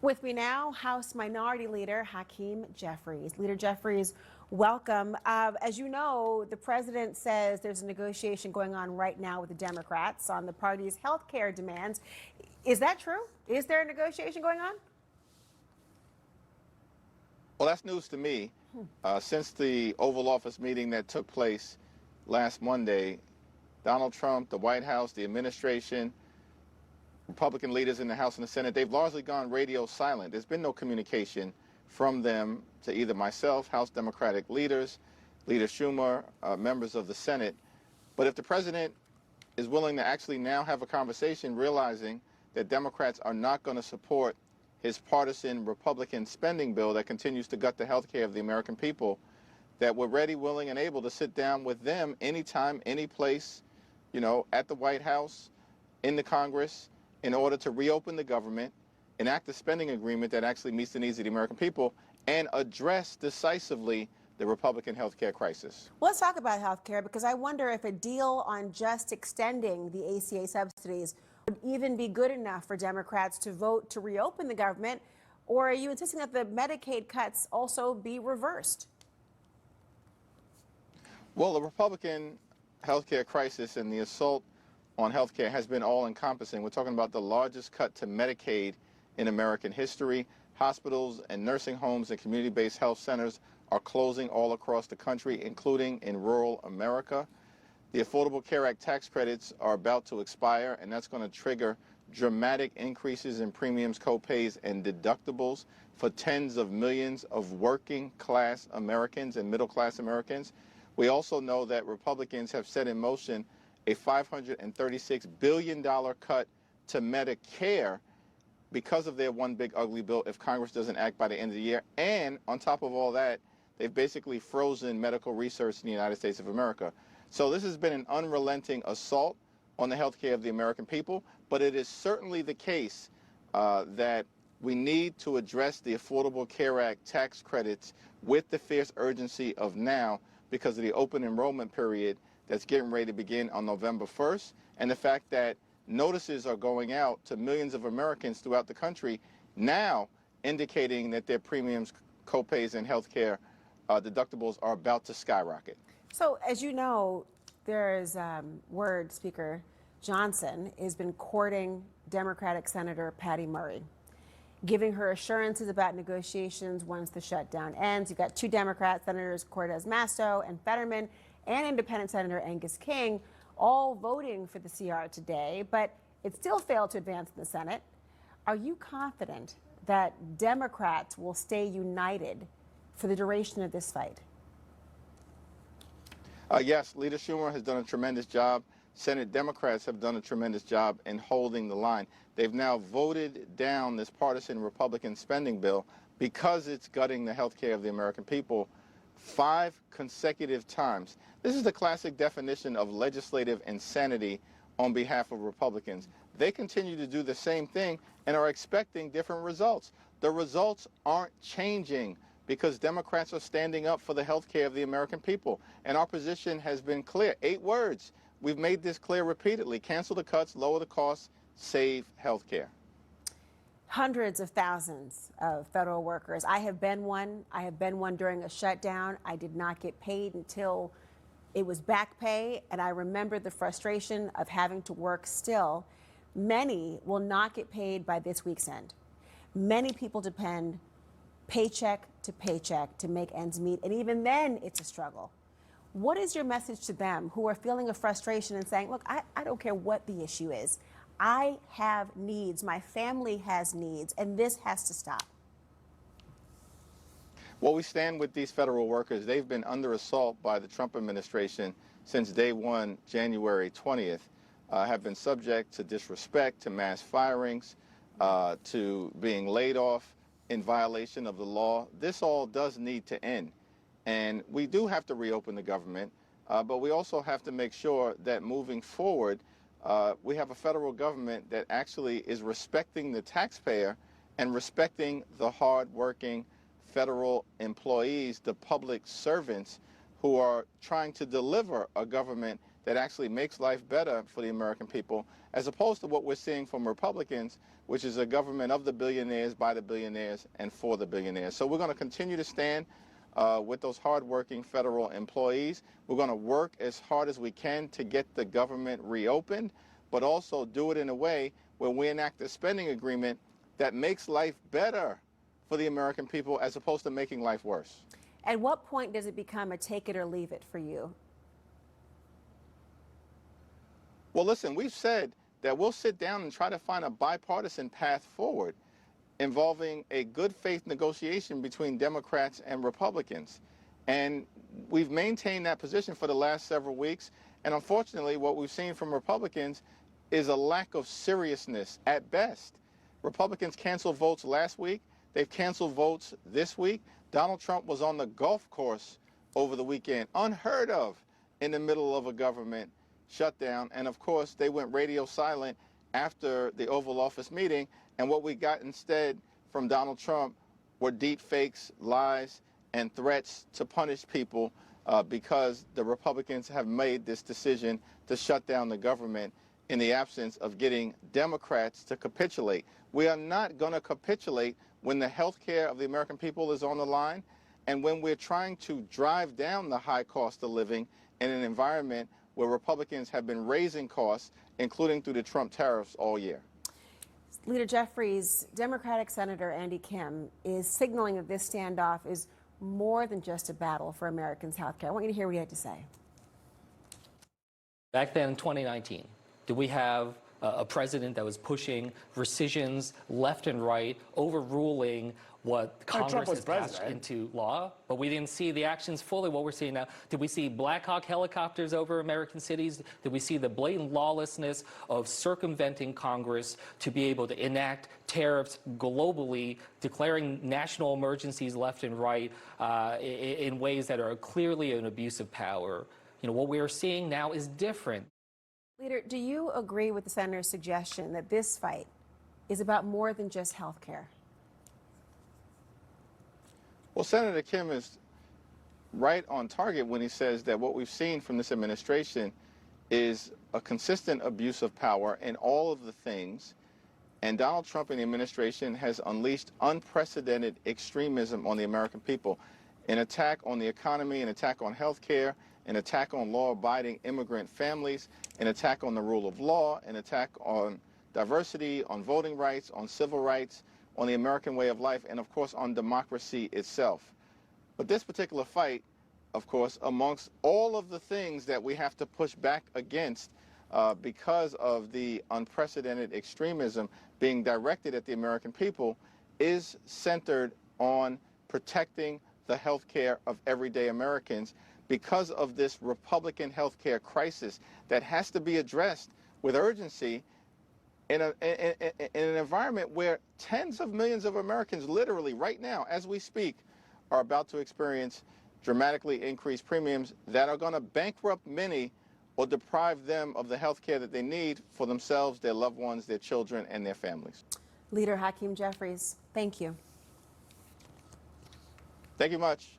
With me now, House Minority Leader Hakeem Jeffries. Leader Jeffries, welcome. As you know, the president says there's a negotiation going on right now with the Democrats on the party's health care demands. Is that true? Is there a negotiation going on? Well, that's news to me. Since the Oval Office meeting that took place last Monday, Donald Trump, the White House, the administration, Republican leaders in the House and the Senate, they've largely gone radio silent. There's been no communication from them to either myself, House Democratic leaders, Leader Schumer, members of the Senate. But if the president is willing to actually now have a conversation, realizing that Democrats are not going to support his partisan Republican spending bill that continues to gut the health care of the American people, that we're ready, willing, and able to sit down with them anytime, any place, at the White House, in the Congress, in order to reopen the government, enact a spending agreement that actually meets the needs of the American people, and address decisively the Republican health care crisis. Well, let's talk about health care, because I wonder if a deal on just extending the ACA subsidies would even be good enough for Democrats to vote to reopen the government, or are you insisting that the Medicaid cuts also be reversed? Well, the Republican health care crisis and the assault on health care has been all-encompassing. We're talking about the largest cut to Medicaid in American history. Hospitals and nursing homes and community-based health centers are closing all across the country, including in rural America. The Affordable Care Act tax credits are about to expire, and that's going to trigger dramatic increases in premiums, co-pays, and deductibles for tens of millions of working-class Americans and middle-class Americans. We also know that Republicans have set in motion a $536 billion cut to Medicare because of their one big ugly bill if Congress doesn't act by the end of the year. And on top of all that, they've basically frozen medical research in the United States of America. So this has been an unrelenting assault on the health care of the American people, but it is certainly the case that we need to address the Affordable Care Act tax credits with the fierce urgency of now because of the open enrollment period that's getting ready to begin on November 1st, and the fact that notices are going out to millions of Americans throughout the country now indicating that their premiums, co-pays, and health care deductibles are about to skyrocket. So, as you know, there's word Speaker Johnson has been courting Democratic Senator Patty Murray, giving her assurances about negotiations once the shutdown ends. You've got two Democrat senators, Cortez Masto and Fetterman, and independent Senator Angus King, all voting for the CR today, but it still failed to advance in the Senate. Are you confident that Democrats will stay united for the duration of this fight? Yes, Leader Schumer has done a tremendous job. Senate Democrats have done a tremendous job in holding the line. They've now voted down this partisan Republican spending bill because it's gutting the health care of the American people 5 consecutive times. This is the classic definition of legislative insanity on behalf of Republicans. They continue to do the same thing and are expecting different results. The results aren't changing because Democrats are standing up for the health care of the American people. And our position has been clear. 8 words. We've made this clear repeatedly. Cancel the cuts, lower the costs, save health care. Hundreds of thousands of federal workers. I have been one. I have been one during a shutdown. I did not get paid until it was back pay, and I remember the frustration of having to work still. Many will not get paid by this week's end. Many people depend paycheck to make ends meet, and even then it's a struggle. What is your message to them who are feeling a frustration and saying, look, I don't care what the issue is. I have needs, my family has needs, and this has to stop? Well, we stand with these federal workers. They've been under assault by the Trump administration since day one, January 20th, have been subject to disrespect, to mass firings, to being laid off in violation of the law. This all does need to end. And we do have to reopen the government, but we also have to make sure that moving forward, we have a federal government that actually is respecting the taxpayer and respecting the hard-working federal employees, the public servants who are trying to deliver a government that actually makes life better for the American people, as opposed to what we're seeing from Republicans, which is a government of the billionaires, by the billionaires, and for the billionaires. So we're going to continue to stand with those hardworking federal employees. We're going to work as hard as we can to get the government reopened, but also do it in a way where we enact a spending agreement that makes life better for the American people as opposed to making life worse. At what point does it become a take it or leave it for you? Well, listen, we've said that we'll sit down and try to find a bipartisan path forward involving a good faith negotiation between Democrats and Republicans. And we've maintained that position for the last several weeks. And unfortunately, what we've seen from Republicans is a lack of seriousness at best. Republicans canceled votes last week. They've canceled votes this week. Donald Trump was on the golf course over the weekend, unheard of in the middle of a government shutdown. And of course, they went radio silent after the Oval Office meeting. And what we got instead from Donald Trump were deep fakes, lies, and threats to punish people because the Republicans have made this decision to shut down the government in the absence of getting Democrats to capitulate. We are not going to capitulate when the health care of the American people is on the line and when we're trying to drive down the high cost of living in an environment where Republicans have been raising costs, including through the Trump tariffs all year. Leader Jeffries, Democratic Senator Andy Kim is signaling that this standoff is more than just a battle for Americans' health care. I want you to hear what he had to say. Back then in 2019, did we have a president that was pushing rescissions left and right, overruling what Congress has passed into law? But we didn't see the actions fully, what we're seeing now. Did we see Black Hawk helicopters over American cities? Did we see the blatant lawlessness of circumventing Congress to be able to enact tariffs globally, declaring national emergencies left and right in ways that are clearly an abuse of power? You know, what we are seeing now is different. Leader, do you agree with the senator's suggestion that this fight is about more than just health care? Well, Senator Kim is right on target when he says that what we've seen from this administration is a consistent abuse of power in all of the things. And Donald Trump and the administration has unleashed unprecedented extremism on the American people. An attack on the economy, an attack on health care, an attack on law-abiding immigrant families, an attack on the rule of law, an attack on diversity, on voting rights, on civil rights, on the American way of life, and of course on democracy itself. But this particular fight, of course, amongst all of the things that we have to push back against because of the unprecedented extremism being directed at the American people, is centered on protecting the health care of everyday Americans because of this Republican health care crisis that has to be addressed with urgency in an environment where tens of millions of Americans literally right now, as we speak, are about to experience dramatically increased premiums that are going to bankrupt many or deprive them of the health care that they need for themselves, their loved ones, their children, and their families. Leader Hakeem Jeffries, thank you. Thank you much.